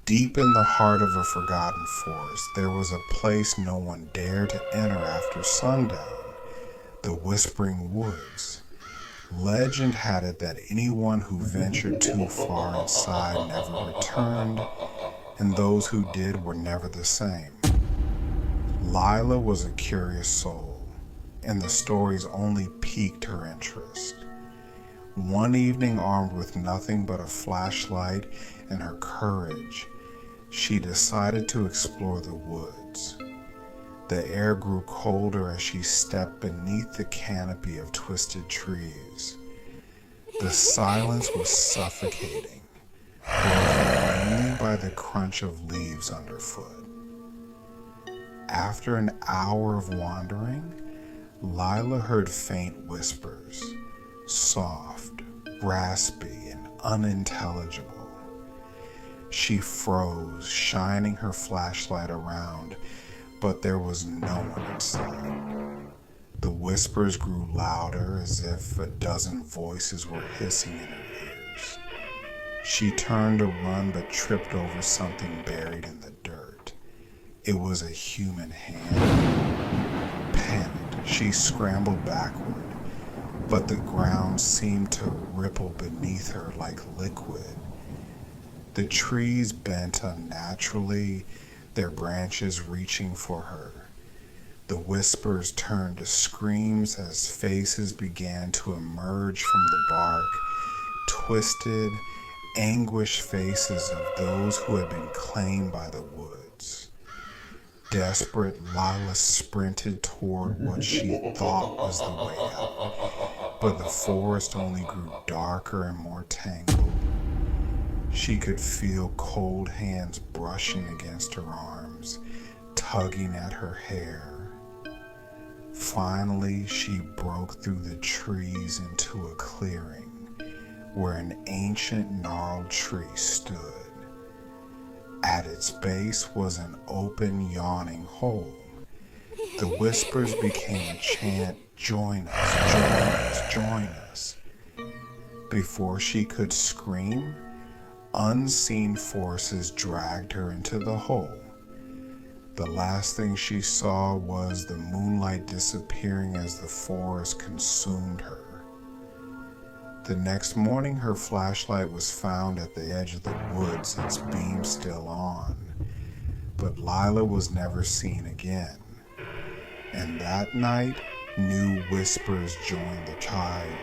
Deep in the heart of a forgotten forest, there was a place no one dared to enter after sundown, the Whispering Woods. Legend had it that anyone who ventured too far inside never returned, and those who did were never the same. Lila was a curious soul, and the stories only piqued her interest. One evening, armed with nothing but a flashlight and her courage, she decided to explore the woods. The air grew colder as she stepped beneath the canopy of twisted trees. The silence was suffocating, broken only by the crunch of leaves underfoot. After an hour of wandering, Lila heard faint whispers, soft, raspy, and unintelligible. She froze, shining her flashlight around, but there was no one in sight. The whispers grew louder, as if a dozen voices were hissing in her ears. She turned to run, but tripped over something buried in the dirt. It was a human hand. Panicked, she scrambled backward, but the ground seemed to ripple beneath her like liquid. The trees bent unnaturally, their branches reaching for her. The whispers turned to screams as faces began to emerge from the bark, twisted, anguished faces of those who had been claimed by the woods. Desperate, Lila sprinted toward what she thought was the way out, but the forest only grew darker and more tangled. She could feel cold hands brushing against her arms, tugging at her hair. Finally, she broke through the trees into a clearing where an ancient gnarled tree stood. At its base was an open, yawning hole. The whispers became a chant, "Join us, join us, join us." Before she could scream, unseen forces dragged her into the hole. The last thing she saw was the moonlight disappearing as the forest consumed her. The next morning, her flashlight was found at the edge of the woods, its beam still on. But Lila was never seen again. And that night, new whispers joined the tide.